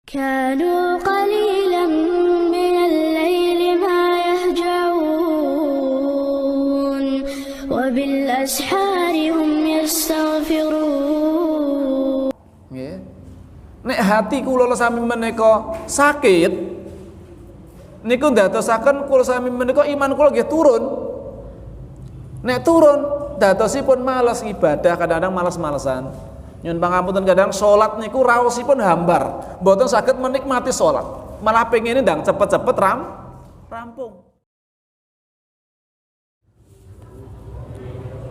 كانوا قليلا من الليل ما يهجعون وبالأسحار هم يستغفرون. Nek hati kula sami menika sakit niku ndadosaken kula sami menika iman kula nggih turun. Nek turun dadosipun malas ibadah, kadang-kadang malas-malesan. Nyun pangapunten kadang salat niku raosipun hambar, mboten saged menikmati salat. Malah pengene ndang cepet-cepet rampung.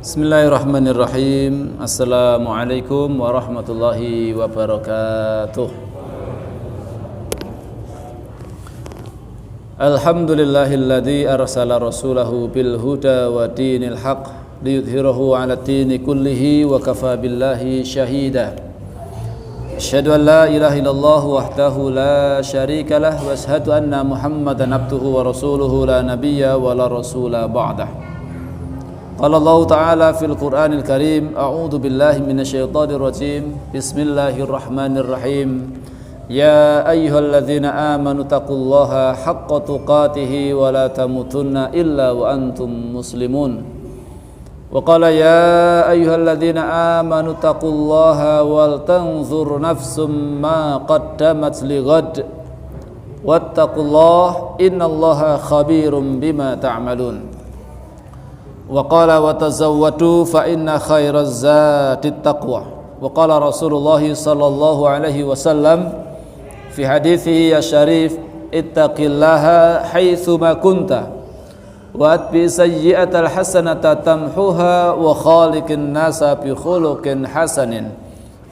Bismillahirrahmanirrahim. Assalamualaikum warahmatullahi wabarakatuh. Alhamdulillahilladzi arsala rasulahu bil huda wa dinil haqq liyudhhirahu 'ala ad-dini kullihi wa kafa billahi shahida. Asyhadu an la ilaha illallah wahdahu la syarika lah wa asyhadu anna Muhammadan abduhu wa rasuluhu la nabiyya wa la rasula ba'dah. Qala Allah ta'ala fil Qur'anil Karim, a'udzu billahi minasyaitonir rajim. Bismillahirrahmanirrahim. Ya ayyuhalladzina amanu taqullaha haqqa tuqatih wa la tamutunna illa wa antum muslimun. Wa qala ya ayyuhalladzina amanu taqullaha wal tanzur nafsum ma qaddamat lighad wattaqullaha innallaha khabirum bima ta'malun. Wa qala wa tazawwadu fa inna khairaz zati taqwa. Wa qala Rasulullah sallallahu alaihi wasallam fi haditsihi ya syarif, ittaqillaha haitsu ma kunta wa atbi sayyi'atal hasanata tamhuha wa khaliqin nasa bi khuluqin hasanin.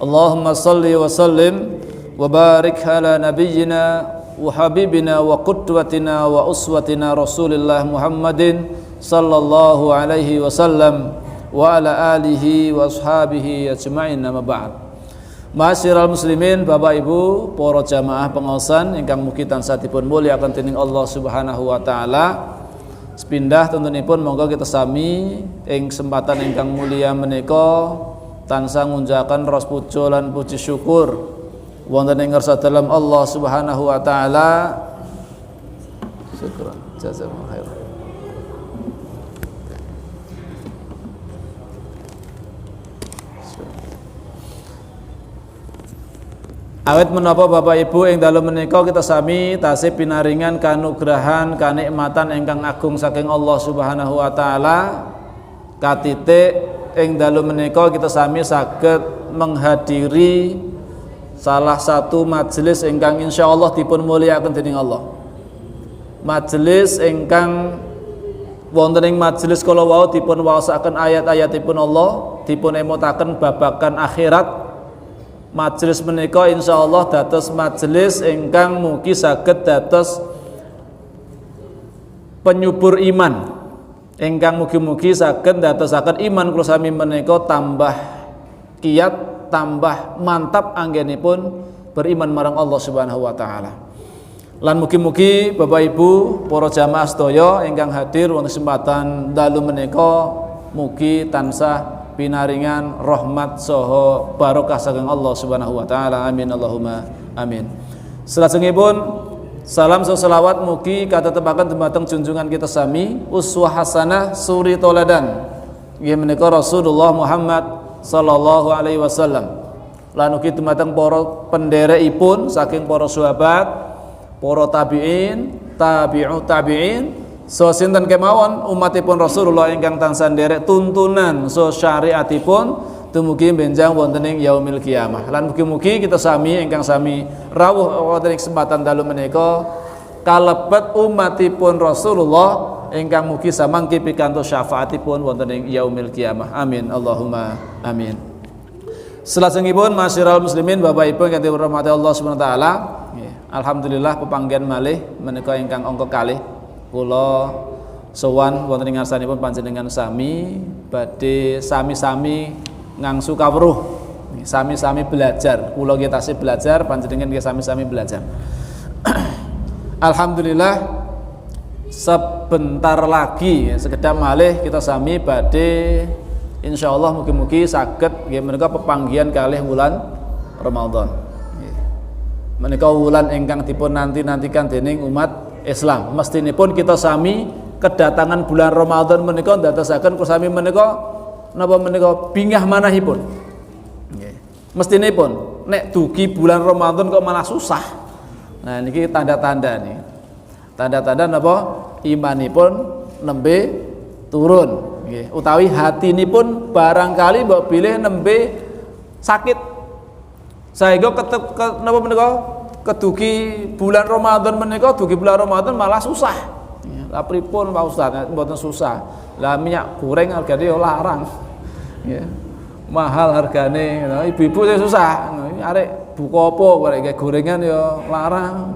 Allahumma salli wa sallim wa barik ala nabiyyina wa habibina wa qudwatina wa uswatina Rasulillah Muhammadin sallallahu alaihi wasallam wa ala alihi wa ashabihi ajma'in, amma ba'd. Ma'asyiral muslimin, Bapak Ibu, para jamaah pengaosan ingkang mugi tansah dipun mulyakaken dening Allah Subhanahu wa taala. Sepindah tentunipun monggo kita sami ing kesempatan ingkang mulia menika tansah ngunjakaken ros puja lan puji syukur wonten ing ngarsa dalem Allah Subhanahu wa taala. Syukran, jazakumullah khair. Awit menapa Bapak Ibu ing dalu menika kita sami tasih pinaringan kanugrahan kanikmatan ingkang agung saking Allah Subhanahu wa taala. Katitik ing dalu menika kita sami saged menghadiri salah satu majelis ingkang insyaallah dipun mulyakaken dening Allah. Majelis ingkang wonten ing majelis kala wau dipun waosaken ayat-ayatipun Allah, dipun emutaken babagan akhirat. Majelis menika insyaallah dados majelis ingkang mugi saged dados penyubur iman, ingkang mugi-mugi saged dadosaken iman kula sami menika tambah kiyat, tambah mantap anggenipun beriman marang Allah Subhanahu wa taala. Lan mugi-mugi Bapak Ibu para jamaah sedaya ingkang hadir wonten kesempatan dalu menika mugi tansah pinaringan rahmat saha barokah saking Allah Subhanahu wa taala. Amin Allahumma amin. Salajengipun salam selawat mugi katetepaken dumateng junjungan kita sami uswah hasanah suri toladan inggih menika Rasulullah Muhammad sallallahu alaihi wasallam. Lan ugi dumateng para penderekipun saking para sahabat, para tabi'in, tabi'ut tabi'in, so sinten kemawon umatipun Rasulullah ingkang tansah nderek tuntunan so syariatipun dumugi benjang wonten ing yaumil kiamah. Lan mugi-mugi kita sami ingkang sami rawuh wonten ing kesempatan dalu menika kalebet umatipun Rasulullah ingkang mugi samangke pikantos syafaatipun wonten ing yaumil kiamah. Amin Allahumma amin. Salajengipun masyiral muslimin, Bapak Ibu ingkang dirahmati Allah Subhanahu wa taala, alhamdulillah pepanggen malih menika ingkang angka kalih kula sowan wonten ing ngarsanipun panjenengan sami badhe sami-sami ngangsu kawruh, sami-sami belajar. Kula nggih tasih belajar, panjenengan nggih sami-sami belajar. Alhamdulillah sebentar lagi sekedap malih kita sami badhe insyaallah mugi-mugi saged nggih menika pepanggihan kalih wulan Ramadan. Menika wulan ingkang dipun nanti-nantikan dening umat Islam. Mestinipun kita sami kedatangan bulan Ramadan menika ndadosaken kula sami menika napa menika bingah manahipun. Nggih. Mestinipun nek dugi bulan Ramadan kok malah susah. Nah niki tanda-tanda nih. Tanda-tanda napa imanipun nembe turun nggih. Utawi hatinipun barangkali mbok bilih nembe sakit. Sehingga napa menika kedugi bulan Ramadan menika dugi bulan Ramadan malah susah. Lah pripun Pak Ustaz? Mboten susah. Lah minyak goreng hargane yo larang. Ya. Mahal hargane, ibu-ibu saya susah. Arek buka apa kok gorengan yo larang.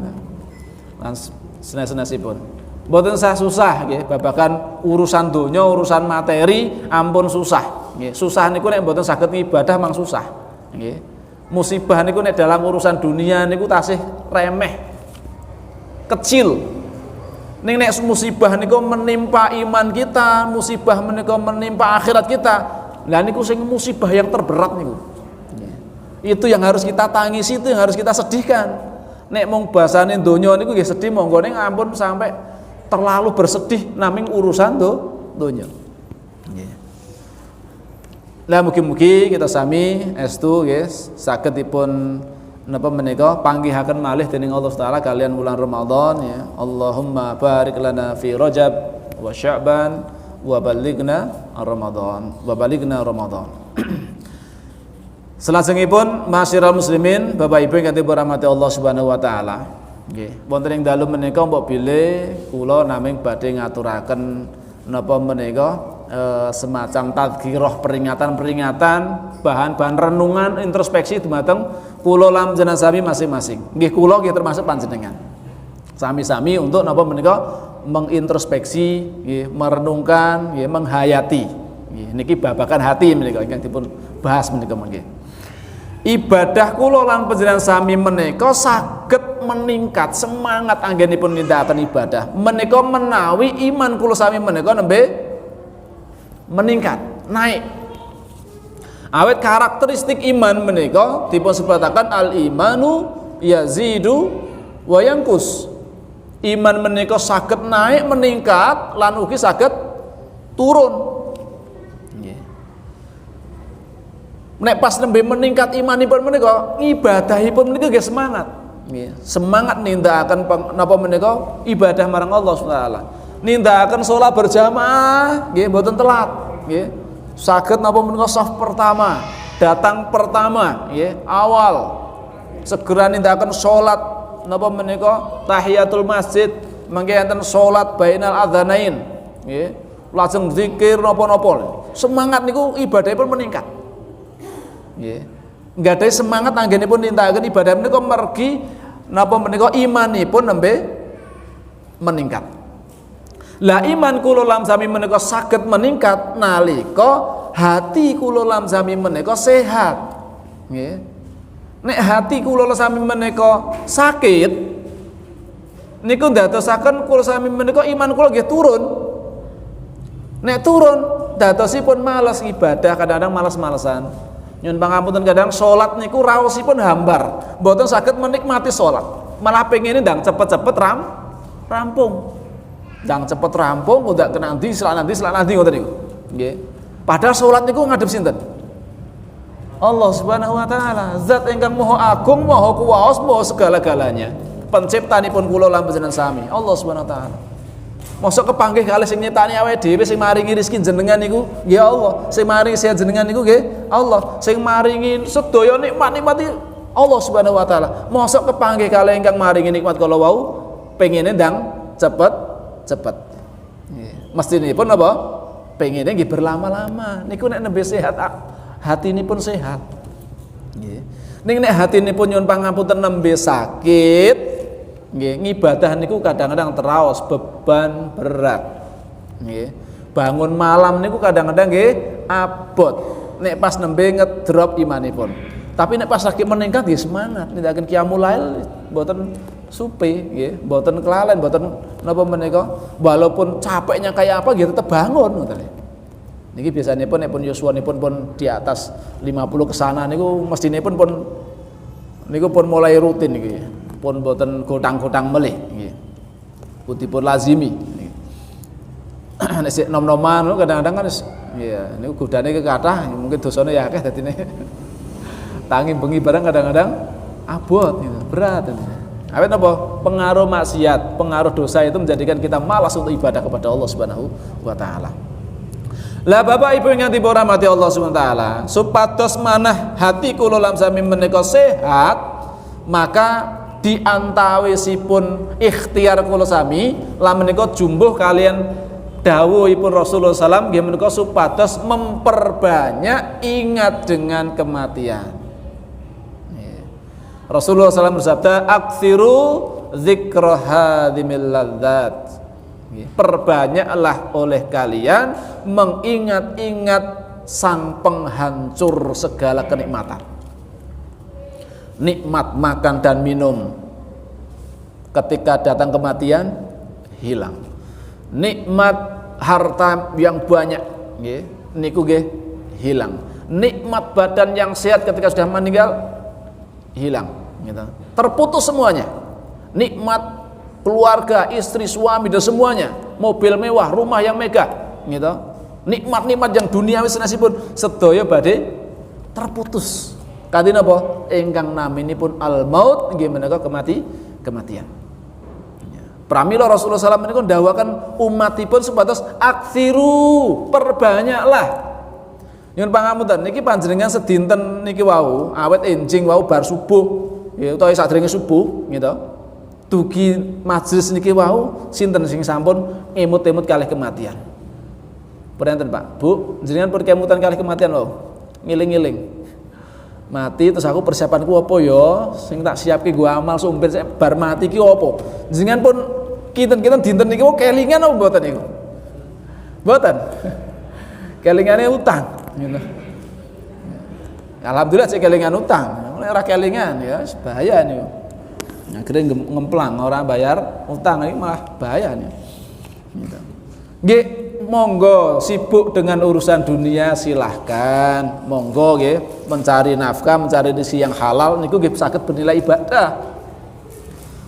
Lan senes-senesipun. Mboten susah nggih, babagan urusan donya, urusan materi ampun susah. Nggih, susah niku nek mboten saged ibadah mang susah. Nggih. Musibah niku nek dalam urusan dunia niku tasih remeh, kecil. Ning nek musibah niku menimpa iman kita, musibah menika menimpa akhirat kita, lah niku sing musibah yang terberat niku. Itu yang harus kita tangisi, itu yang harus kita sedihkan. Nek mung basane donya niku nggih sedih, monggo ning ampun sampai terlalu bersedih naming urusan donya. Lah mugi-mugi kita sami estu guys saged dipun napa menika panggihaken malih dening Allah Taala kalian bulan Ramadan ya. Allahumma barik lana fi Rajab wa Sya'ban wa balighna Ramadan wa balighna Ramadan. Salajengipun masyiral muslimin Bapak Ibu ingkang dirahmati Allah Subhanahu wa taala. Nggih, wonten ing dalu menika mbok bilih kula namung badhe ngaturaken napa menika semacam tadhkirah peringatan-peringatan bahan-bahan renungan introspeksi dumateng kula lan jenengan sami masing-masing. Nggih kula nggih termasuk panjenengan. Sami-sami untuk napa menika mengintrospeksi nggih, merenungkan nggih, menghayati. Nggih niki babakan hati menika ingkang dipun bahas menika nggih. Ibadah kula lan panjenengan sami menika saged meningkat semangat anggenipun nindakaken ibadah. Menika menawi iman kula sami menika nembe meningkat, naik. Awet karakteristik iman menika dipun sebataken al imanu yazidu wa yanqus. Iman menika saged naik meningkat lan ugi saged turun. Nggih. Nek pas nembe meningkat imanipun menika, ibadahipun menika nggih semangat. Nggih, semangat nindakaken napa menika ibadah marang Allah Subhanahu wa taala. Nindakaken salat berjamaah nggih mboten telat nggih. Saged napa menika saf pertama, datang pertama nggih, awal. Segera nindakaken salat napa menika tahiyatul masjid, mangke enten salat bainal adzanain nggih. Lajeng zikir napa-napa. Semangat niku ibadahipun meningkat. Nggih. Nggadahi semangat anggenipun nindakaken ibadah menika mergi napa menika imanipun nembe meningkat. Lah iman kula lam sami menika saged meningkat nalika hati kula lam sami menika sehat. Nggih. Nek hati kula sami menika sakit niku ndadosaken kula sami menika iman kula nggih turun. Nek turun dadosipun malas ibadah, kadang-kadang malas-malesan. Nyun pangapunten kadang salat niku raosipun hambar, mboten saged menikmati salat. Malah pengene ndang cepet-cepet rampung. Ndang cepet rampung, udah kena nanti, selak nanti ngoten niku. Nggih. Padahal salat niku ngadep sinten? Allah Subhanahu wa taala, zat ingkang maha agung, maha kuwaos, maha segala-galanya. Penciptanipun kula lan panjenengan sami, Allah Subhanahu wa taala. Mosok kepanggih kalih sing nyiptani awake dhewe, sing maringi rezeki jenengan niku nggih Allah, sing maringi sehat jenengan niku nggih Allah, sing maringi sedaya nikmat-nikmati Allah Subhanahu wa taala. Mosok kepanggih kalih ingkang maringi nikmat kala wau pengene ndang cepet. Mestinipun apa? Pengene nggih berlama-lama. Niku nek nembe sehat hatinipun sehat. Nggih. Ning nek hatinipun nyuwun pangapunten nembe sakit, nggih, ngibadah niku kadang-kadang teraos beban berat. Nggih. Bangun malam niku kadang-kadang nggih abot. Nek pas nembe ngedrop imanipun. Tapi nek pas lagi meningkat nggih semangat, nindakaken qiyamul lail mboten supe nggih, mboten kelalen, mboten napa menika, walaupun capeknya kayak apa nggih tetep bangun ngoten. Niki biasanipun nek pun yuswanipun pun di atas 50 kesana niku mestinipun pun niku pun mulai rutin niki. Pun boten gotang-gotang melih nggih. Putipun lazimi. Nek sik nom-noman kadang-kadang kan iya niku godane kekathah mungkin dosane ya akeh dadine. Tangi bengi barang kadang-kadang abot gitu, berat gitu. Awet apa? Pengaruh maksiat, pengaruh dosa itu menjadikan kita malas untuk ibadah kepada Allah Subhanahu wa taala. Lah Bapak Ibu ingkang dipun rahmati Allah Subhanahu wa taala, supados manah hati kula lam sami menika sehat, maka diantawisipun ikhtiar kula sami lam menika jumbuh kalian dawuhipun Rasulullah SAW nggih menika supados memperbanyak ingat dengan kematian. Rasulullah SAW bersabda, "Aktsiru dzikra hadhimil ladzat." Perbanyaklah oleh kalian mengingat-ingat sang penghancur segala kenikmatan. Nikmat makan dan minum ketika datang kematian hilang. Nikmat harta yang banyak nggih niku nggih hilang. Nikmat badan yang sehat ketika sudah meninggal hilang gitu. Terputus semuanya. Nikmat keluarga, istri, suami dan semuanya, mobil mewah, rumah yang megah gitu. Nikmat-nikmat yang duniawi sanesipun sedaya badhe terputus. Kanthi napa? Ingkang naminipun al-maut nggih menika kematian. Pramila Rasulullah SAW ini ndawakan umatipun supados aktsiru, perbanyaklah. Nyuwun pangapunten niki panjenengan sedinten niki wau awet enjing wau bar subuh ya utawa sadurunge subuh gitu. Dugi majelis niki wau sinten sing sampun emut-emut kalih kematian. Prenten Pak, Bu, jenengan pun kemutan kalih kematian lho. Ngiling-ngiling. Mati terus aku persiapanku apa ya sing tak siapke go amal sumpir bar mati ki apa. Jenengan pun kinten-kinten dinten niki kelingan apa mboten niku? Mboten. Kelingane utang gitu. Alhamdulillah cek kelingan utang. Ora kelingan ya bahaya niku. Akhirnya ngemplang orang bayar utang ini malah bahaya nih. Gitu. Nggih, monggo sibuk dengan urusan dunia silahkan, monggo nggih mencari nafkah, mencari rezeki yang halal niku nggih saged bernilai ibadah.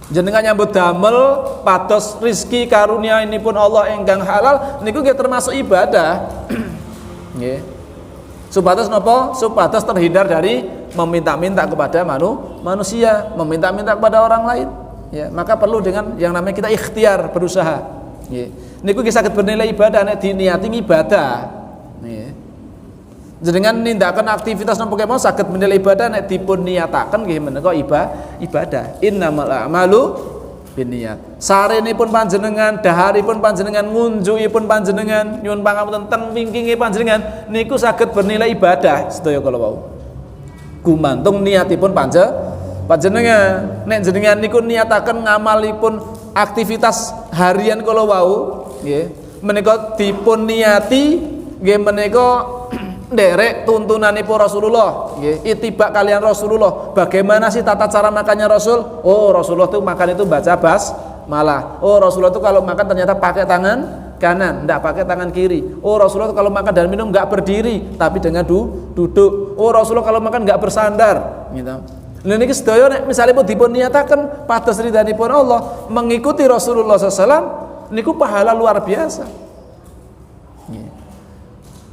Jenengan nyambut damel pados rezeki karunia ini pun Allah ingkang halal niku nggih termasuk ibadah. Nggih. Supados napa? Supados terhindar dari meminta-minta kepada manusia, meminta-minta kepada orang lain. Ya, maka perlu dengan yang namanya kita ikhtiar berusaha. Nggih. Niku nggih saged bernilai ibadah nek diniati ibadah. Nggih. Jenengan nindakan aktivitas napa kemawon saged bernilai ibadah nek dipun niataken nggih menika ibadah. Innamal a'malu binniyat. Sarenipun panjenengan, daharipun panjenengan, ngunjukipun panjenengan, nyuwun pangapunten teng wingkinge panjenengan niku saged bernilai ibadah sedaya kala wau. Gumantung niatipun panjenengan. Nek jenengan niku niataken ngamalipun aktivitas harian kala wau nggih menika dipun niati nggih menika nderek tuntunanipun Rasulullah nggih itibak kalian Rasulullah. Bagaimana sih tata cara makannya Rasul? Oh, Rasulullah itu makan itu baca basmalah. Oh, Rasulullah itu kalau makan ternyata pakai tangan kanan, enggak pakai tangan kiri. Oh, Rasulullah itu kalau makan dan minum enggak berdiri tapi dengan duduk. Oh, Rasulullah kalau makan enggak bersandar gitu. Lha niki sedaya nek misalipun dipun niataken pados ridhanipun Allah mengikuti Rasulullah SAW niku pahala luar biasa.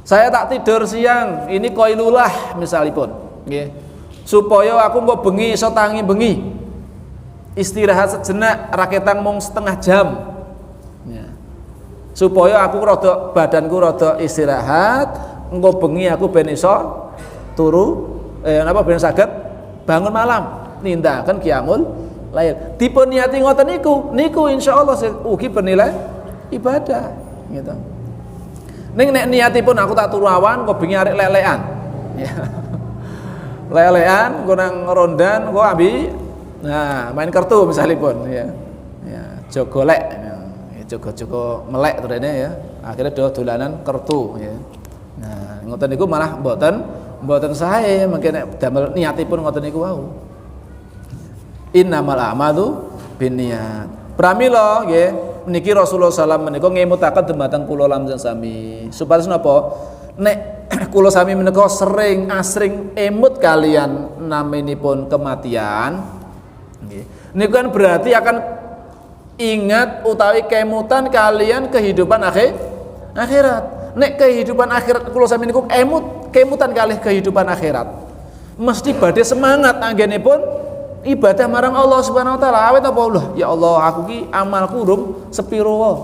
Saya tak tidur siang, ini qailulah misalipun, nggih. Supaya aku mbok bengi iso tangi bengi. Istirahat sejenak raketang mung setengah jam. Ya. Supaya aku rada badanku rada istirahat, engko bengi aku ben iso turu napa ben saged bangun malam nindakan qiyamul lail. Dipun niati ngoten niku insyaallah ugi bernilai ibadah, gitu. Ning nek niatipun aku tak turu awan kok bengi arek lelekan. Ya. Lelekan, kok nang rondan, kok ambi main kartu misalipun ya. Ya, jogo golek. Ya, jogo-jogo melek terene ya. Akhirnya dolanan kartu ya. Nah, ngoten niku malah mboten sae, mengke nek damel niatipun ngoten niku wau. Innamal a'malu binniyat. Pramila nggih niki Rasulullah SAW menika ngemutaken dumateng kula lam sami. Supados napa? Nek kula sami menika sering asring emut kalian naminipun kematian, nggih. Niku kan berarti akan ingat utawi kemutan kalian kehidupan akhirat. Nek kehidupan akhirat kula sami niku kemutan kalih kehidupan akhirat. Mesti badhe semangat anggenipun ibadah marang Allah Subhanahu wa taala. Awet apa Allah? Ya Allah, aku ki amalku rum sepiro wae.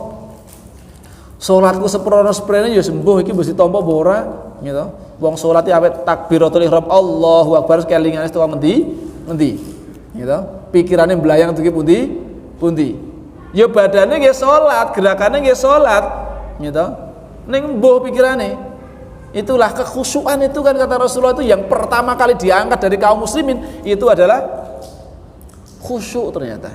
Salatku seprene ya sembuh iki mesti tampa apa ora gitu. Wong salat awet takbiratul ihram Allahu akbar kelingane tuwa ngendi gitu. Pikirane mblayang tuki pundi. Ya badane nggih salat, gerakane nggih salat gitu. Ning mbuh pikirane. Itulah kekhusyuan itu kan kata Rasulullah itu yang pertama kali diangkat dari kaum muslimin itu adalah khusyuk ternyata.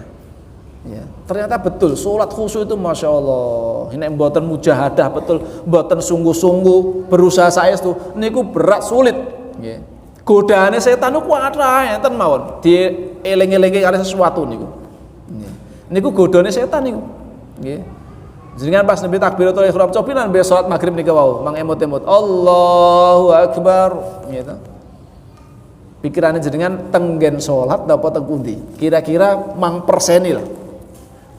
Ya, ternyata betul salat khusyuk itu masya Allah. Ini mboten mujahadah betul, mboten sungguh-sungguh berusaha saestu niku berat sulit. Nggih. Godaane setan niku kuwatah enten mawon. Dieling-elingi kali sesuatu niku. Nggih. Niku godane setan niku. Nggih. Jenengan pas nabi takbiratul ihram copinan be salat maghrib niku wau, mang emot-emot Allahu akbar gitu. Pikirane jenengan tenggen salat napa teng pundi? Kira-kira mang perseni lah.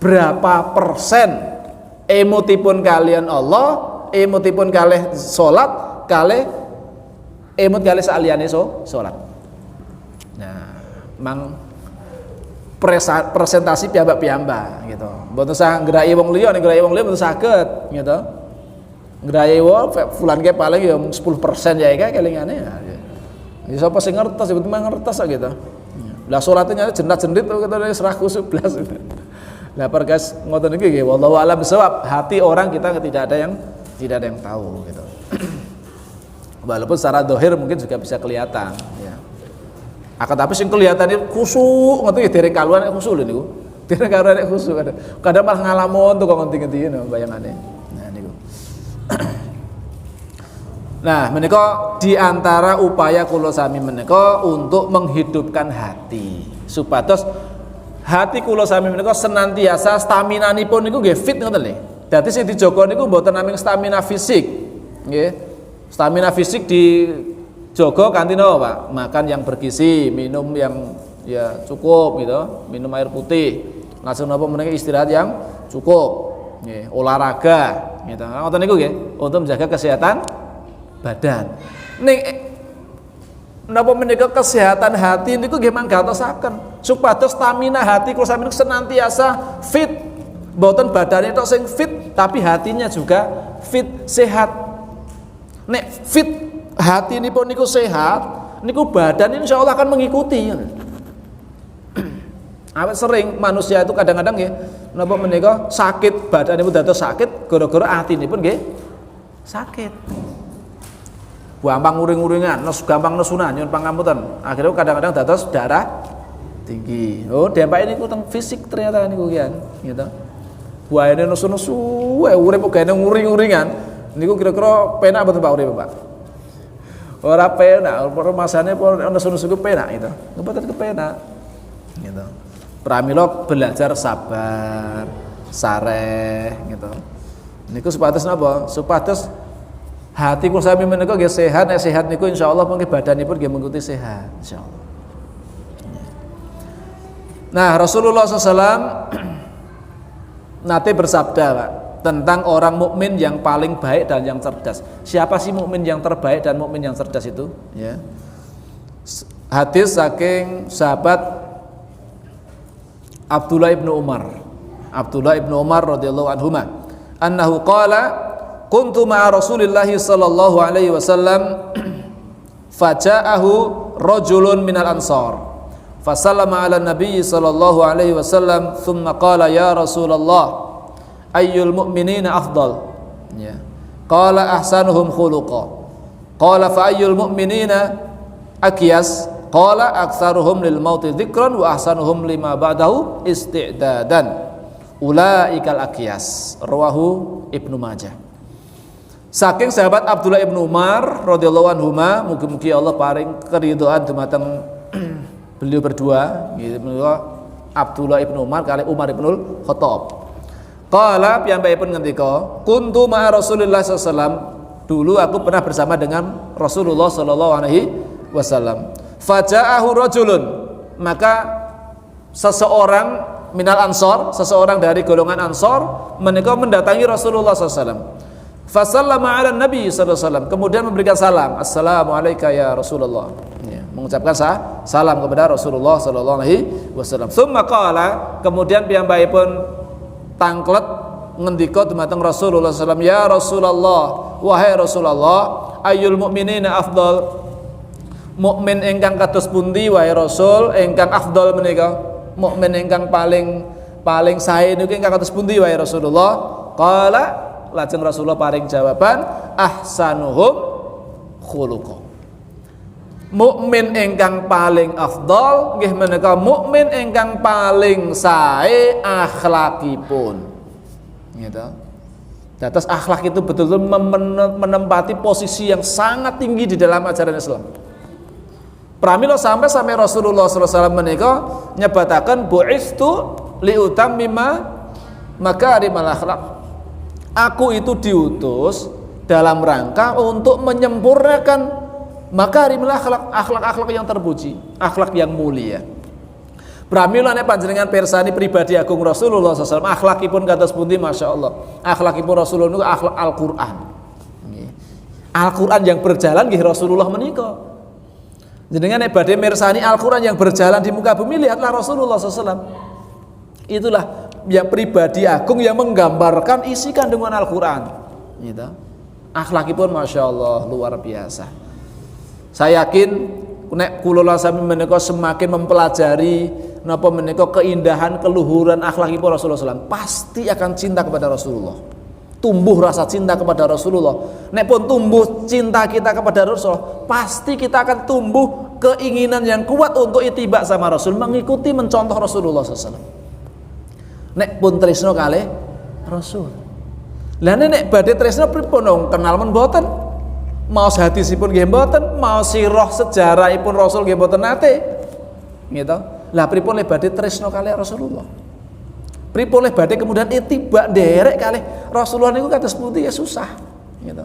Berapa persen emotipun kalian Allah, emotipun kalih salat, kalih emot kalih saliyane salat. Nah, mang presentasi piyambak gitu. Mboten usah nggerai wong liya, nek nggerai wong liya mboten saged gitu. Nggerai wong fulan ke paling ya 10% ya kae kelingane ya. Ya sapa sing ngertos ya betul ngertos gitu. Lah salatnya jenat-jenrit kok serah khusuk blas. Lah perkas ngoten iki nggih wallahu alam bisawab. Hati orang kita tidak ada yang tahu gitu. Walaupun secara zahir mungkin juga bisa kelihatan ya. Akan tapi sing kelihatannya khusuk ngoten ya dereng kaluan khusuk lho niku. Dereng kaluan khusuk kadang malah ngalamun tuh kok ngendi-ngendi bayangane. Nah niku. Nah, menika di antara upaya kula sami menika untuk menghidupkan hati. Supados hati kula sami menika senantiasa staminanipun niku nggih fit ngoten lho. Dadi sing dijaga niku mboten namung stamina fisik. Nggih. Stamina fisik dijaga kanthi napa, Pak? Makan yang bergizi, minum yang ya cukup gitu, minum air putih. Langsung napa menika istirahat yang cukup. Nggih, olahraga gitu. Ngoten niku nggih untuk menjaga kesehatan badan. Ning napa menika kesehatan hati niku nggih manggantosaken supados stamina hati kula sami senantiasa fit. Mboten badane tok sing fit, tapi hatinya juga fit, sehat. Nek fit hati nipun niku sehat, niku badan insyaallah akan mengikuti. Awet sering manusia itu kadang-kadang nggih napa menika sakit, badanipun dados sakit gara-gara atinipun nggih sakit. Gampang nguring-nguringan, gampang nesunan, nyuwun pangapunten. Akhirnya kadang-kadang dados darah tinggi. Oh, dampak ini teng fisik ternyata niku kian, gitu. Buahane nesu-nesu, urip kok gane nguring-nguringan. Niku kira-kira penak mboten Pak urip, Pak? Ora penak, masane nesu-nesu ku penak gitu. Mboten kepenak. Gitu. Pramila belajar sabar, sareh gitu. Niku supados napa? Supados hati kula sami menika nggih sehat, nek sehat niku insyaallah mengki badanipun nggih mengikuti sehat insyaallah. Nah, Rasulullah SAW nate bersabda, Pak, tentang orang mukmin yang paling baik dan yang cerdas. Siapa sih mukmin yang terbaik dan mukmin yang cerdas itu? Ya. Hadis saking sahabat Abdullah ibnu Umar. Abdullah ibnu Umar radhiyallahu anhuma, annahu qala kuntu ma'a Rasulillahi sallallahu alaihi wasallam faja'ahu rajulun minal ansar fasallama ala nabiyyi sallallahu alaihi wasallam thumma qala ya Rasulullah ayyul mu'minina afdal ya qala ahsanuhum khuluqa qala fa ayyul mu'minina akyas qala aktsaruhum lil mauti dzikran wa ahsanuhum lima ba'dahu isti'dadan ulaikal akyas rawahu Ibnu Majah. Saking sahabat Abdullah ibnu Umar radhiyallahu anhuma, mugi-mugi Allah paring keridhaan dumateng beliau berdua, gitu. Abdullah ibnu Umar kali Umar ibnul Khattab. Qala piyambakipun ngendika, kuntu ma'a Rasulillah sallallahu alaihi wasallam, Dulu aku pernah bersama dengan Rasulullah sallallahu alaihi wasallam. Faja'ahu rajulun, maka seseorang minal ansor, seseorang dari golongan ansor menika mendatangi Rasulullah sallallahu alaihi wasallam. Fasallama ala Nabi sallallahu alaihi wasallam, kemudian memberikan salam, assalamu alayka ya Rasulullah, ya, mengucapkan salam kepada Rasulullah sallallahu alaihi wasallam. Tsumma qala, kemudian piyambakipun tangklet ngendika dumateng Rasulullah sallallahu alaihi wasallam, ya Rasulullah, wahai Rasulullah, ayyul mu'minina afdal, mukmin ingkang kados pundi wahai Rasul, ingkang afdal menika, mukmin ingkang paling sae niku ingkang kados pundi wahai Rasulullah? Qala, lajeng Rasulullah paring jawaban, ahsanuhum khuluqa. Mukmin ingkang paling afdal nggih menika mukmin ingkang paling sae akhlakipun. Gitu. Dados akhlak itu betul-betul menempati posisi yang sangat tinggi di dalam ajaran Islam. Pramila sampai Rasulullah sallallahu alaihi wasallam menika nyebataken bu'istu liutammima makarimal akhlak. Aku itu diutus dalam rangka untuk menyempurnakan makarimul akhlak, akhlak-akhlak yang terpuji, akhlak yang mulia. Pramila nek panjenengan pirsani pribadi agung Rasulullah sallallahu alaihi wasallam, akhlakipun kados pundi masyaallah. Akhlakipun Rasulullah niku akhlak Al-Qur'an. Al-Qur'an yang berjalan nggih Rasulullah menika. Jenengan nek badhe mirsani Al-Qur'an yang berjalan di muka bumi, lihatlah Rasulullah sallallahu alaihi wasallam. Itulah yang pribadi agung yang menggambarkan isi kandungan Al-Qur'an. Gitu. Akhlakipun masyaallah luar biasa. Saya yakin nek kula sami menika semakin mempelajari napa menika keindahan keluhuran akhlakipun Rasulullah SAW, pasti akan cinta kepada Rasulullah. Tumbuh rasa cinta kepada Rasulullah. Nek pun tumbuh cinta kita kepada Rasulullah, pasti kita akan tumbuh keinginan yang kuat untuk ittiba sama Rasul, mengikuti mencontoh Rasulullah SAW. Nek pun tresno kalih Rasul. Lah nek badhe tresno pripun kenal men boten? Maos hadisipun nggih mboten, maos sirah sejarahipun Rasul nggih mboten nate. Gitu. Lah pripun le badhe tresno kalih Rasulullah? Pripun le badhe kemudian ittiba nderek kalih Rasulullah niku kados pundi ya susah. Gitu.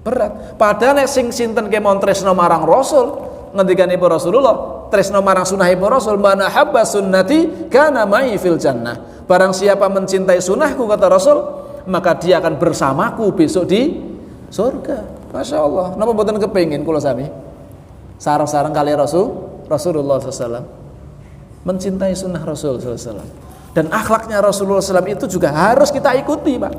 Berat. Padahal nek sing sinten kemawon tresno marang Rasul, ngendikanipun Rasulullah, tresno marang sunahipun Rasul, man habba sunnati kana mai fil jannah. Barang siapa mencintai sunahku kata Rasul, maka dia akan bersamaku besok di surga. Masya Allah, napa mboten kepengin kula sami sareng-sareng kali Rasulullah SAW, mencintai sunnah Rasul SAW, dan akhlaknya Rasulullah SAW itu juga harus kita ikuti, Pak.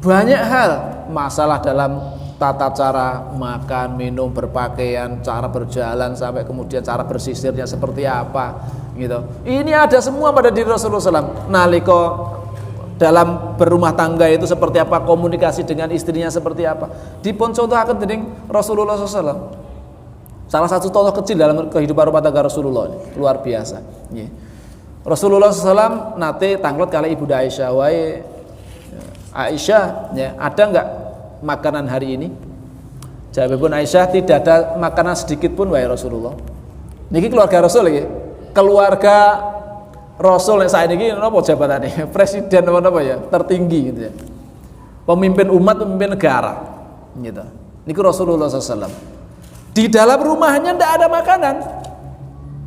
Banyak hal, masalah dalam tata cara makan, minum, berpakaian, cara berjalan, sampai kemudian cara bersisirnya seperti apa, gitu. Ini ada semua pada diri Rasulullah SAW. Nalika dalam berumah tangga itu seperti apa, komunikasi dengan istrinya seperti apa, dipun contohaken dening Rasulullah SAW. Salah satu contoh kecil dalam kehidupan rumah tangga Rasulullah ini, luar biasa. Rasulullah SAW nate tanglet kali Ibu Aisyah, wae Aisyah, ya, ada enggak makanan hari ini? Jawabipun Aisyah, tidak ada makanan sedikit pun wahai Rasulullah. Niki keluarga Rasul iki, keluarga Rasul yang saat ini apa jabatannya? Presiden apa ya? Tertinggi gitu ya. Pemimpin umat, pemimpin negara. Gitu. Niku Rasulullah SAW. Di dalam rumahnya tidak ada makanan.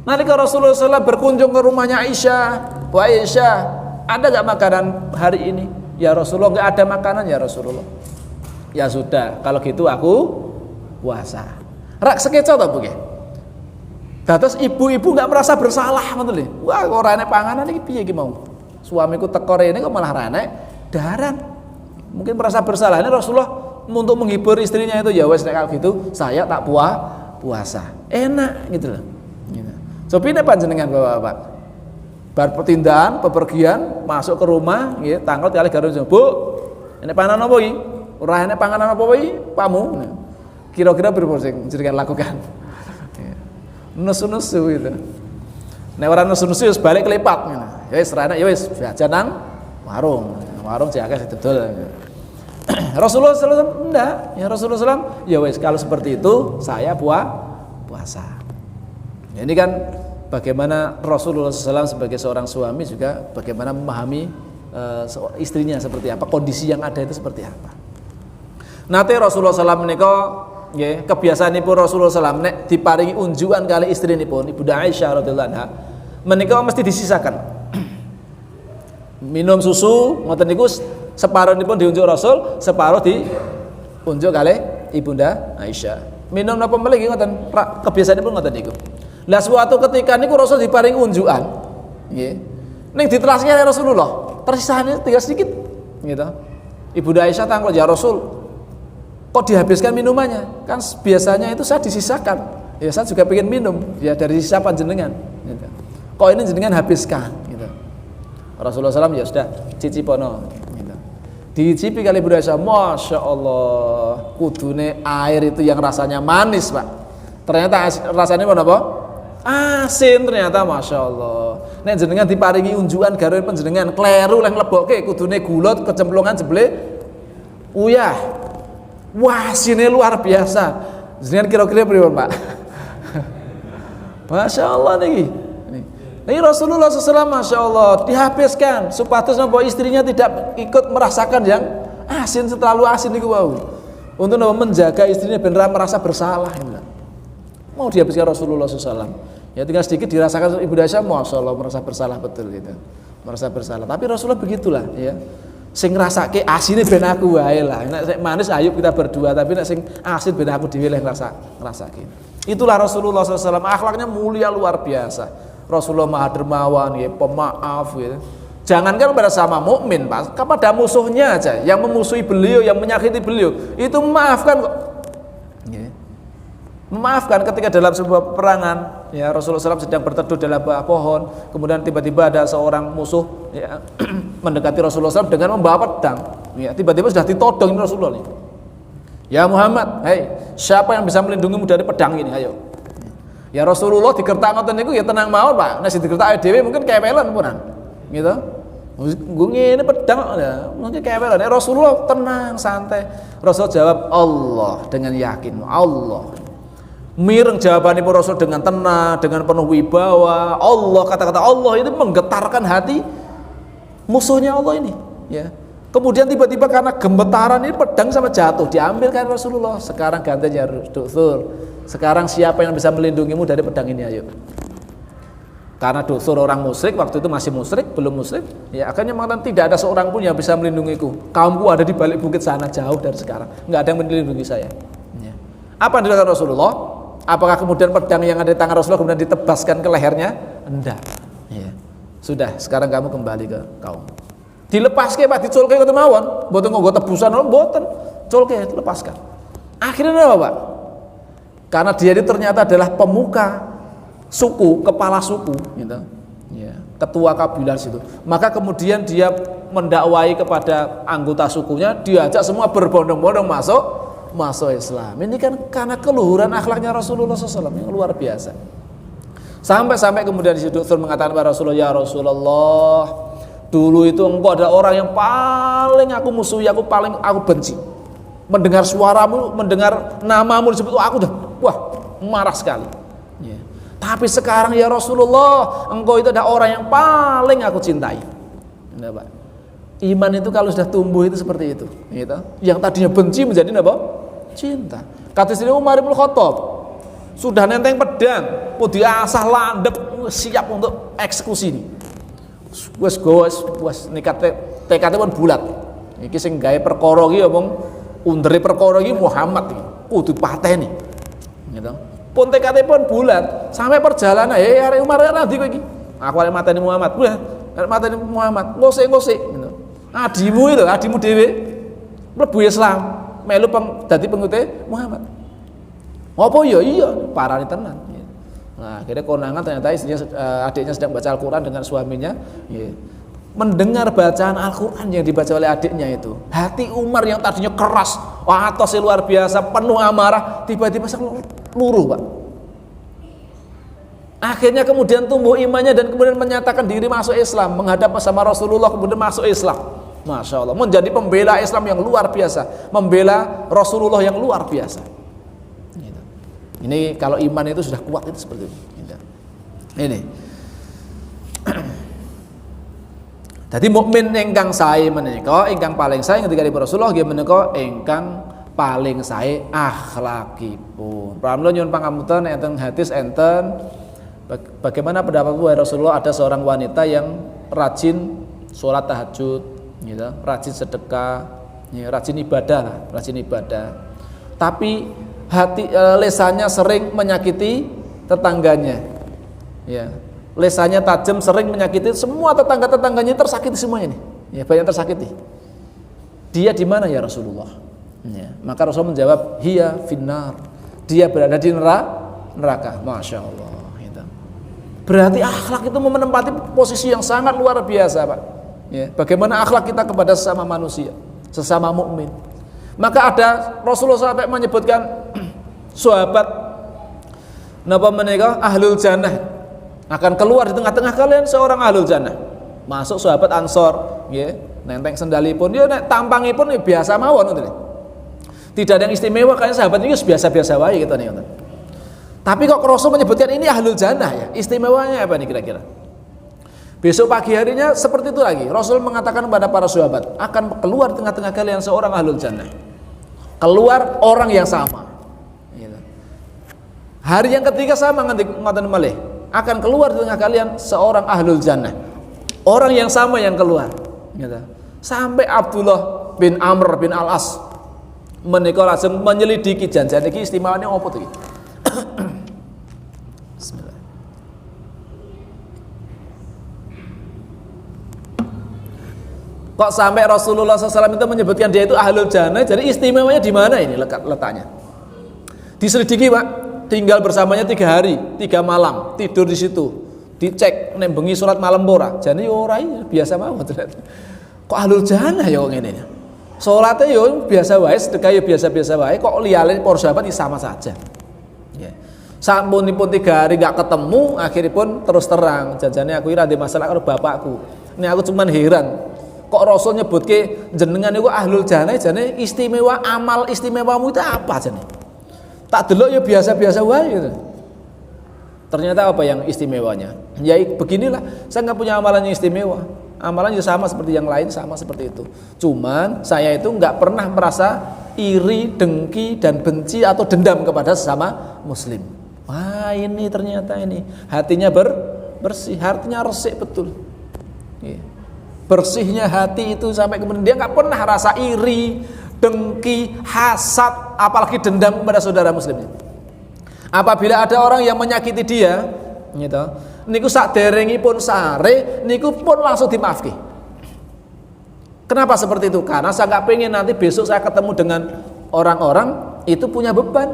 Nanti kalau Rasulullah SAW berkunjung ke rumahnya Aisyah, wah Aisyah, ada nggak makanan hari ini? Ya Rasulullah, nggak ada makanan ya Rasulullah. Ya sudah, kalau gitu aku puasa. Rak sekeca atau bukan? Dados ibu-ibu nggak merasa bersalah ngoten lho. Wah, kok ora enek panganan iki piye iki mau? Suamiku teko rene kok malah ora enek daran. Mungkin merasa bersalah. Ini Rasulullah untuk menghibur istrinya itu, ya wes nek kalau gitu saya tak puasa. Enak gitu loh. Gitu. Sopine panjenengan Bapak-bapak. Bar pertindahan, bepergian, masuk ke rumah nggih, tanglet kali karo Bu. Enek panganan apa iki? Ora enek panganan apa iki, Pakmu? Kira-kira pripun sing jenengan lakukan? Nusu-nusu itu. Nek ora nusu-nusu wis balik kelepat ngene. Ya wis ra enak ya wis aja nang warung. Warung cek akeh didol. Rasulullah SAW enggak. Ya Rasulullah SAW, ya wis kalau seperti itu saya puasa. Ya, ini kan bagaimana Rasulullah SAW sebagai seorang suami juga bagaimana memahami istrinya seperti apa, kondisi yang ada itu seperti apa. Nate Rasulullah SAW menika nggih kebiasaanipun Rasulullah SAW nek diparingi unjukan kali istrinipun Ibu Aisyah radhiyallahu anha menika mesti disisakan. Minum susu ngoten niku separuhipun diunjuk Rasul, separuh diunjuk kali Ibunda Aisyah. Minum napa melih ngoten kebiasaanipun ngoten niku. Lah suatu ketika niku Rasul diparingi unjukan nggih. Ning diterasake Rasulullah, tersisane tinggal sedikit gitu. Ibunda Aisyah tangkul, "Ya Rasul, kok dihabiskan minumannya? Kan biasanya itu saya disisakan. Ya saya juga pengen minum ya dari sisa panjenengan." Gitu. Kok ini jenengan habiskan? Gitu. Rasulullah SAW ya sudah cicipono. Gitu. Dicipi kali Ibunda Aisyah, Masya Allah, kudune air itu yang rasanya manis Pak. Ternyata rasanya apa? Asin ternyata, Masya Allah. Nek jenengan diparingi unjukan garwe panjenengan kleru leh nglebokke kudune gula kecemplungan jebule uyah. Wah, sini luar biasa. Jenengan kira-kira pripun, Pak? Masya Allah niki. Ini Rasulullah SAW, Masya Allah, dihabiskan supados napa istrinya tidak ikut merasakan yang asin, terlalu asin niku wau. Untuk napa menjaga istrinya ben ora merasa bersalah. Mau dihabiskan Rasulullah SAW. Ya tinggal sedikit dirasakan Ibu Aisyah, Masya Allah merasa bersalah betul gitu. Merasa bersalah. Tapi Rasulullah begitulah ya. Sing ngrasake asine ben aku wae lah. Nek manis ayo kita berdua, tapi nek sing asin ben aku dhewe leh ngrasake. Itulah Rasulullah SAW, akhlaknya mulia luar biasa. Rasulullah Maha Dermawan, ya, pemaaf gitu. Jangankan pada sama mukmin, Pak, kepada musuhnya aja yang memusuhi beliau, yang menyakiti beliau, itu memaafkan kok. Memaafkan ketika dalam sebuah peperangan ya Rasulullah SAW sedang berteduh dalam bawah pohon, kemudian tiba-tiba ada seorang musuh ya, mendekati Rasulullah SAW dengan membawa pedang ya, tiba-tiba sudah ditodong Rasulullah nih. Ya Muhammad, hei, siapa yang bisa melindungimu dari pedang ini, ayo. Ya Rasulullah digertak ngoten niku ya tenang mawon Pak, nek digertak dhewe mungkin kewelan punan gitu. Gue ngene pedang ya, mungkin kewelan. Rasulullah tenang santai. Rasul jawab Allah dengan yakin, Allah. Mireng jawabanipun Rasul dengan tenang, dengan penuh wibawa. Allah, kata-kata Allah itu menggetarkan hati musuhnya Allah ini ya. Kemudian tiba-tiba karena gemetaran ini pedang sama jatuh, diambil kan Rasulullah. Sekarang gantinya Dutsur. Sekarang siapa yang bisa melindungimu dari pedang ini, ayo. Karena Dutsur orang musyrik, waktu itu masih musyrik, belum musyrik ya, akhirnya mengatakan tidak ada seorang pun yang bisa melindungiku. Kaumku ada di balik bukit sana, jauh dari sekarang, nggak ada yang melindungi saya ya. Apa yang dilakukan Rasulullah? Apakah kemudian pedang yang ada di tangan Rasulullah kemudian ditebaskan ke lehernya? Enggak. Ya. Sudah, sekarang kamu kembali ke kaum. Dilepaske Pak, diculke ngoten mawon, mboten nggo tebusan mboten. Culke lepaskan. Akhirnya apa, Pak? Karena dia ini ternyata adalah pemuka suku, kepala suku gitu. Ya, ketua kabilah situ. Maka kemudian dia mendakwai kepada anggota sukunya, diajak semua berbondong-bondong masuk Islam. Ini kan karena keluhuran akhlaknya Rasulullah SAW yang luar biasa. Sampai kemudian si Dutsur mengatakan kepada Rasulullah, ya Rasulullah, dulu itu engkau adalah orang yang paling aku musuhi, aku benci. Mendengar suaramu, mendengar namamu disebut, aku udah marah sekali. Ya. Tapi sekarang ya Rasulullah, engkau itu adalah orang yang paling aku cintai. Nah, Pak. Iman itu kalau sudah tumbuh itu seperti itu, gitu. Yang tadinya benci menjadi apa? Cinta. Kata istri Umar bin Khattab, sudah nenteng pedang, mau diasah landep, siap untuk eksekusi ini. Wes nikat tekadnya pun bulat. Iki sing gawe perkara iki omong undere perkara iki Muhammad iki kudu pateni. Gitu. Pun tekadnya pun bulat, sampai perjalanan arek Umar nanti kowe iki. Aku arek mateni Muhammad. Wah, arek mateni Muhammad. Ngosik gitu. Adimu dhewe mlebu Islam, melu dadi pengikut Muhammad. Apa ya iya parani tenan. Nah, akhirnya konangan ternyata istrinya adiknya sedang baca Al-Qur'an dengan suaminya, ya. Mendengar bacaan Al-Qur'an yang dibaca oleh adiknya itu. Hati Umar yang tadinya keras, atos luar biasa, penuh amarah, tiba-tiba luruh, Pak. Akhirnya kemudian tumbuh imannya dan kemudian menyatakan diri masuk Islam, menghadap sama Rasulullah, kemudian masuk Islam. Masya Allah, menjadi pembela Islam yang luar biasa, membela Rasulullah yang luar biasa. Gitu. Ini kalau iman itu sudah kuat itu seperti itu. Gitu. Ini. Jadi mukmin ingkang sae menika, ingkang paling sae ketika dipun Rasulullah nggih menika ingkang paling sae akhlakipun. Pramila nyuwun pangapunten enten hadis enten bagaimana pendapat wahai Rasulullah, ada seorang wanita yang rajin sholat tahajud, gitu, rajin sedekah, ya, rajin ibadah lah, rajin ibadah. Tapi lesannya sering menyakiti tetangganya, ya, lesannya tajam, sering menyakiti semua tetangga-tetangganya, tersakiti semuanya nih, ya, banyak tersakiti. Dia di mana ya Rasulullah? Ya, maka Rasul menjawab, hiya finnar, dia berada di neraka. Masya Allah. Gitu. Berarti akhlak itu menempati posisi yang sangat luar biasa, Pak. Ya, bagaimana akhlak kita kepada sesama manusia, sesama mukmin. Maka ada Rasulullah sampai menyebutkan sahabat napa menika ahlul jannah, akan keluar di tengah-tengah kalian seorang ahlul jannah. Masuk sahabat Ansor, ya, nenteng sendalipun, dia tampangipun biasa mawon ngoten. Tidak ada yang istimewa, kayaknya sahabat ini biasa-biasa wae gitu nih. Tapi kok Rasul menyebutkan ini ahlul jannah ya, istimewanya apa nih kira-kira? Besok pagi harinya seperti itu lagi. Rasul mengatakan kepada para sahabat, akan keluar tengah-tengah kalian seorang ahlul jannah. Keluar orang yang sama. Gitu. Hari yang ketiga sama ngoten malih, akan keluar di tengah kalian seorang ahlul jannah. Orang yang sama yang keluar. Gitu. Sampai Abdullah bin Amr bin Al-As menika langsung menyelidiki janjian iki istimewanya apa to iki? Bismillah. Kok sampai Rasulullah SAW itu menyebutkan dia itu ahlul jannah, jadi istimewanya di mana ini letaknya? Diselidiki Pak, tinggal bersamanya 3 hari 3 malam, tidur di situ, dicek nek bengi salat malam ora, jane yo ora biasa mawon ternyata. Kok ahlul jannah ya ngene ya? Salatnya yo biasa wae, sedekah yo biasa-biasa wae, kok liyane para sahabat sama saja. Ya. Sampunipun 3 hari gak ketemu, akhiripun terus terang, janjane aku ira ndek masalah karo bapakku. Ini aku cuman heran. Kok Rasul nyebutke jenengan niku ahlul jannah, jane istimewa, amal istimewamu itu apa jane? Tak delok yo biasa-biasa wae gitu. Ternyata apa yang istimewanya? Ya beginilah, saya nggak punya amalan yang istimewa. Amalannya sama seperti yang lain, sama seperti itu. Cuman saya itu nggak pernah merasa iri, dengki, dan benci atau dendam kepada sesama muslim. Wah ini ternyata ini hatinya bersih, hatinya resik betul. Bersihnya hati itu sampai kemudian dia nggak pernah rasa iri, dengki, hasad, apalagi dendam kepada saudara muslimnya. Apabila ada orang yang menyakiti dia, gitu, niku saderengipun sare, niku pun langsung dimaafkan. Kenapa seperti itu? Karena saya nggak pengen nanti besok saya ketemu dengan orang-orang itu punya beban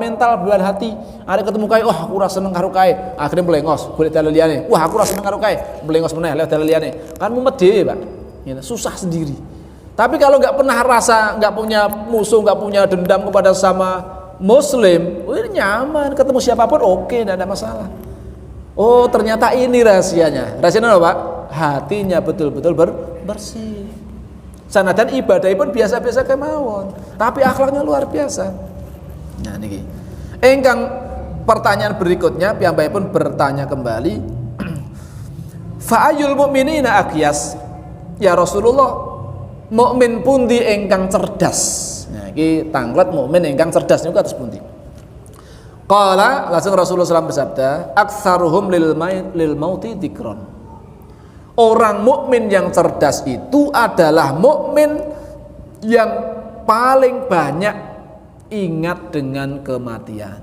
mental, beban hati. Ada ketemu kae, wah aku rasa seneng karo kae, akhirnya melengos, boleh dalan liyane. Wah aku rasa seneng karo kae, melengos meneh lewat dalan liyane. Kan mumet dhewe, Pak. Ya, susah sendiri. Tapi kalau nggak pernah rasa, nggak punya musuh, nggak punya dendam kepada sama muslim, nyaman, ketemu siapapun oke, tidak ada masalah. Oh ternyata ini rahasianya. Rahasianya apa Pak? Hatinya betul-betul bersih. Sanadan ibadah pun biasa-biasa kemawon, tapi akhlaknya luar biasa. Nah niki. Engkang pertanyaan berikutnya, piyambakipun bertanya kembali. Fa'ayul mu'minina aqyas? Ya Rasulullah, mukmin pundi engkang cerdas? Nah, iki tanglet mukmin ingkang cerdas niku kados pundi? Qala, langsung Rasulullah SAW bersabda, aktsaruhum lil mauti dzikron. Orang mukmin yang cerdas itu adalah mukmin yang paling banyak ingat dengan kematian.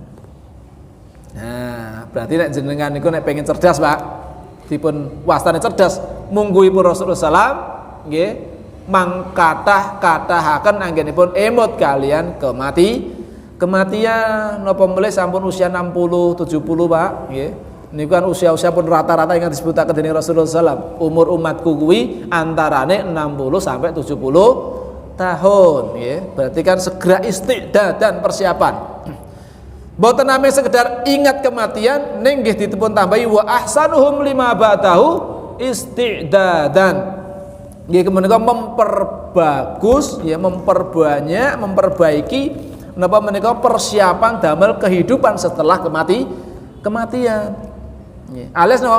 Nah, berarti nek jenengan niku nek pengen cerdas, Pak, dipun wastane cerdas, mungguhipun Rasulullah SAW nggih mangkatah-katahaken anggenipun emut kalian kematian napa melih sampun usia 60 70 Pak nggih niku kan usia-usia pun rata-rata yang disebutaken dening Rasulullah SAW. Umur umatku kuwi antarane 60 sampai 70 tahun nggih. Berarti kan segera istiqdad dan persiapan. Mboten namung sekedar ingat kematian ning nggih ditepun tambahi wa ahsanuhum lima ba'dahu istiqdadan. Nggih kemenika memperbagus ya, memperbanyak, memperbaiki napa menika persiapan damel kehidupan setelah kematian. Nggih. Alias no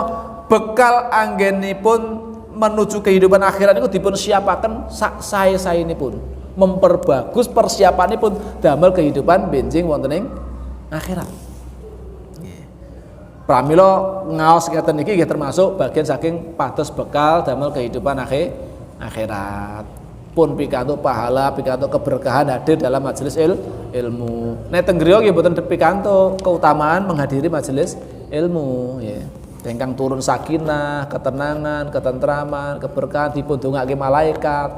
bekal anggenipun menuju kehidupan akhirat niku dipun siapaken sak sae-saenipun. memperbagus persiapanipun damel kehidupan benjing wonten ing akhirat. Pramila ngaos ngeten niki nggih termasuk bagian saking pados bekal damel kehidupan akhirat. Pun pikantuk pahala, pikantuk keberkahan hadir dalam majelis ilmu. Nek teng griya nggih mboten pikantuk keutamaan menghadiri majelis ilmu ya. Ingkang turun sakinah, ketenangan, ketentraman, keberkahan dipun dongake malaikat.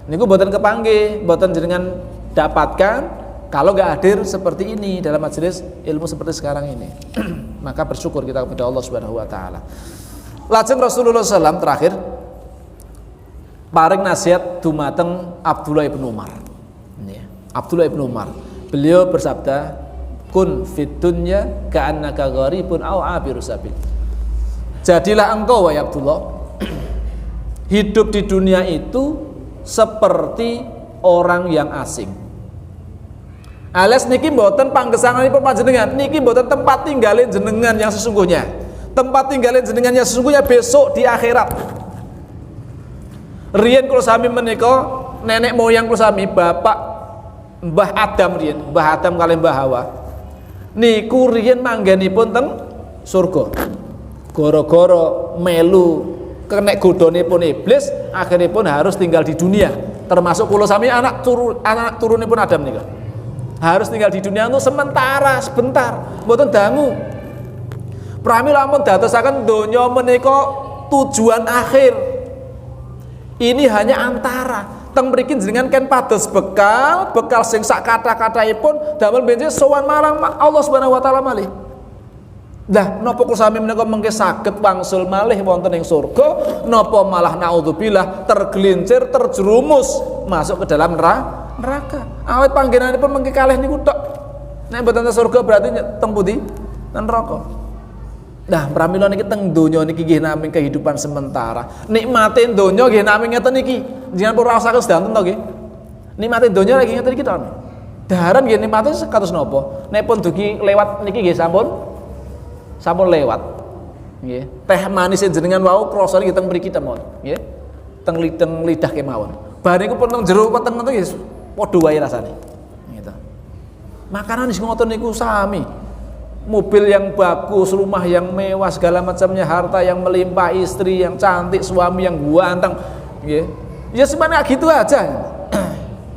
Niku mboten kepanggih, mboten jenengan dapatkan kalau nggak hadir seperti ini dalam majelis ilmu seperti sekarang ini. Maka bersyukur kita kepada Allah Subhanahu wa taala. Lajeng Rasulullah SAW terakhir paring nasihat dumateng Abdullah ibn Umar. Abdullah ibn Umar, beliau bersabda, kun fid dunya ka'annaka gharibun aw abirus sabil. Jadilah engkau wahai Abdullah, hidup di dunia itu seperti orang yang asing. Alias niki mboten panggesanganipun panjenengan, niki mboten tempat tinggalin jenengan yang sesungguhnya. Tempat tinggalin jenengan yang sesungguhnya besok di akhirat. Riyen kula sami menika nenek moyang kula sami bapak Mbah Adam riyen, Mbah Adam kali Mbah Hawa. Niku riyen manggenipun teng surga. Gara-gara melu kenek godhonipun iblis, akhiripun harus tinggal di dunia. Termasuk kula sami anak turunipun Adam nika. Harus tinggal di dunia untuk sementara, sebentar, mboten dangu. Pramila ampun dadosaken donya menika tujuan akhir. Ini hanya antara. Teng mriki jenengan ken pados bekal sing sak kata-kataipun damel benjing sowan marang Allah Subhanahu wa taala malih. Lah napa kula sami menika mengke saged wangsul malih wonten ing surga, napa malah naudzubillah tergelincir terjerumus masuk ke dalam neraka. Awet panggenanipun mengke kalih niku tok. Nek mboten teng surga berarti teng pundi? Teng neraka. Nah, pramila niki teng donya niki nggih namung kehidupan sementara. Nikmate donya nggih namung ngeten niki. Jenengan pun rasaken sedanten to nggih. Nikmate donya lagi ngeten iki to. Daharan nggih nikmate kados napa? Nek pun dugi lewat niki nggih sampun lewat. Nggih. Teh manis jenengan wau krasa niki teng mriki temon, nggih. Teng lidah kemawon. Bar niku pun teng jero weteng ngoten nggih padha wae rasane. Gitu. Makanan wis ngoten niku sami. Mobil yang bagus, rumah yang mewah, segala macamnya, harta yang melimpah, istri yang cantik, suami yang ganteng, ya, ya sebenarnya gitu aja.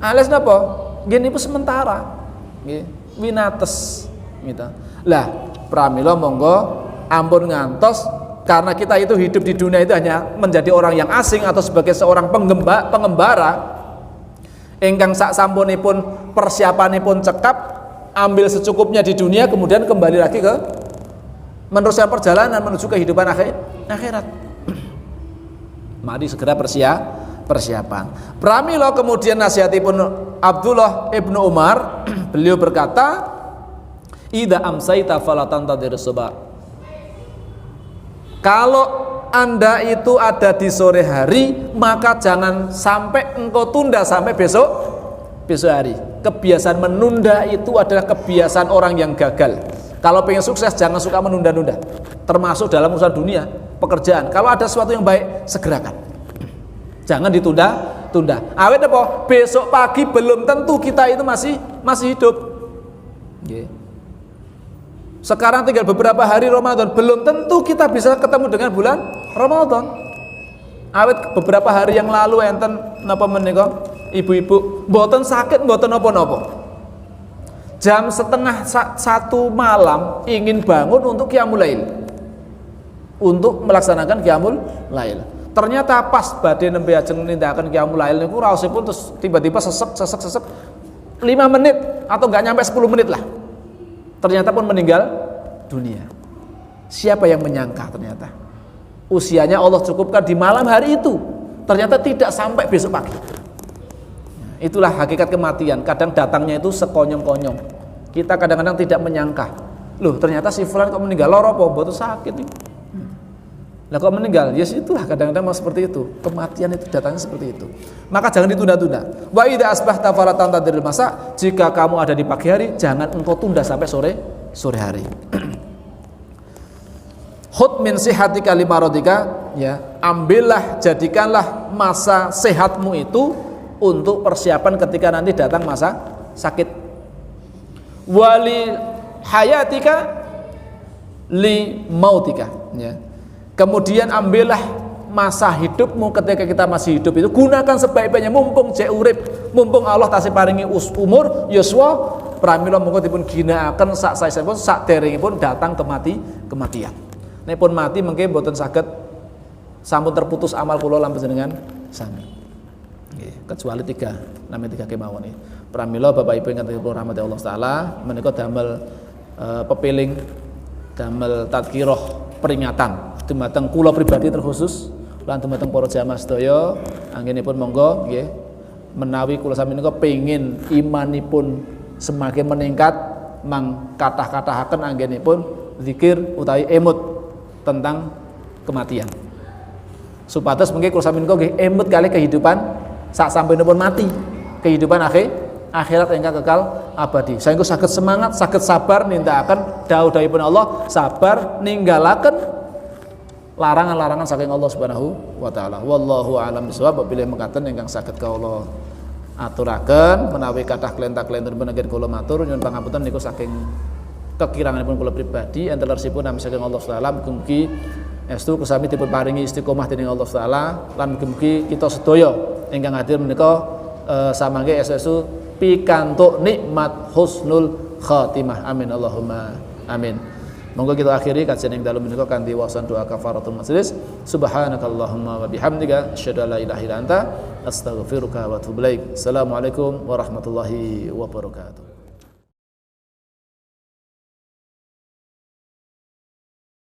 Alias napa? Gini pun sementara, ya, winates, gitu. Lah, pramila monggo ampun ngantos karena kita itu hidup di dunia itu hanya menjadi orang yang asing atau sebagai seorang pengembara. Ingkang sak sampunipun persiapanipun cekap. Ambil secukupnya di dunia, kemudian kembali lagi ke meneruskan perjalanan menuju kehidupan akhirat. Mari segera persiapan. Pramila kemudian nasihatipun Abdullah ibnu Umar, beliau berkata, "Idza amsaita fala tantadir subah." Kalau Anda itu ada di sore hari, maka jangan sampai engkau tunda sampai besok hari. Kebiasaan menunda itu adalah kebiasaan orang yang gagal. Kalau pengen sukses jangan suka menunda-nunda. Termasuk dalam urusan dunia, pekerjaan. Kalau ada sesuatu yang baik, segerakan. Jangan ditunda-tunda. Awet apa? Besok pagi belum tentu kita itu masih hidup. Sekarang tinggal beberapa hari Ramadan, belum tentu kita bisa ketemu dengan bulan Ramadan. Awet beberapa hari yang lalu enten napa menika? Ibu-ibu mboten sakit mboten napa-napa. Jam setengah satu malam ingin bangun untuk qiyamul lail. Untuk melaksanakan qiyamul lail. Ternyata pas badhe nembe ajeng nindakaken qiyamul lail niku raosipun terus tiba-tiba sesek 5 menit atau enggak nyampe 10 menit lah. Ternyata pun meninggal dunia. Siapa yang menyangka ternyata usianya Allah cukupkan di malam hari itu. Ternyata tidak sampai besok pagi. Itulah hakikat kematian. Kadang datangnya itu sekonyong-konyong. Kita kadang-kadang tidak menyangka. Loh, ternyata si fulan kok meninggal loro apa mboten sakit nih. Lah kok meninggal? Yes, itulah kadang-kadang seperti itu. Kematian itu datangnya seperti itu. Maka jangan ditunda-tunda. Wa idza asbahta fala tantadiril masa. Jika kamu ada di pagi hari, jangan engkau tunda sampai sore hari. Khud min sihatika limaradika, ya, ambillah, jadikanlah masa sehatmu itu untuk persiapan ketika nanti datang masa sakit. Wali hayatika li mautika, ya. Kemudian ambillah masa hidupmu ketika kita masih hidup itu, gunakan sebaik-baiknya, mumpung jek urip, mumpung Allah tasih paringi umur yuswa pramila monggo dipun ginakaken sak sanesipun saderengipun datang kematian. Nek pun mati mengke mboten saged sampun terputus amal kula lan panjenengan sami. Nggih, kecuali tiga kemawon iki. Pramila Bapak Ibu ingkang dipun rahmati Allah taala, menika damel pepiling, damel tadkirah peringatan dumateng kula pribadi terkhusus lan dumateng para jamaah sedaya anggenipun monggo nggih menawi kula sami menika pengin imanipun semakin meningkat mang kathah-kathahaken anggenipun zikir utawi emut tentang kematian supados mengke kula sami menika nggih emut kali kehidupan sak sampunipun mati, kehidupan akhirat ingkang kekal abadi. Saengga saged semangat, saged sabar nindakaken dawuh-dawuhipun Allah, sabar ninggalaken larangan-larangan saking Allah Subhanahu wa taala. Wallahu a'lam bishawab. Bilih mekaten ingkang saged kawula aturaken menawi kathah klenta-klentun panjenengan kula matur nyuwun pangapunten niku saking kekiranganipun kula pribadi antaresipun nami saking Allah taala. Mugi-mugi estu kusami dipun paringi istiqomah dening Allah taala lan mugi-mugi kita sedaya ingkang hadir menika samangke estu pikantuk nikmat husnul khatimah. Amin Allahumma amin. Monggo kita akhiri kajian yang dalam menika kanthi wasan doa kafaratul majlis. Subhanakallahumma wa bihamdika asyhadu an la ilaha illa anta astaghfiruka wa atubu ilaik. Assalamualaikum warahmatullahi wabarakatuh.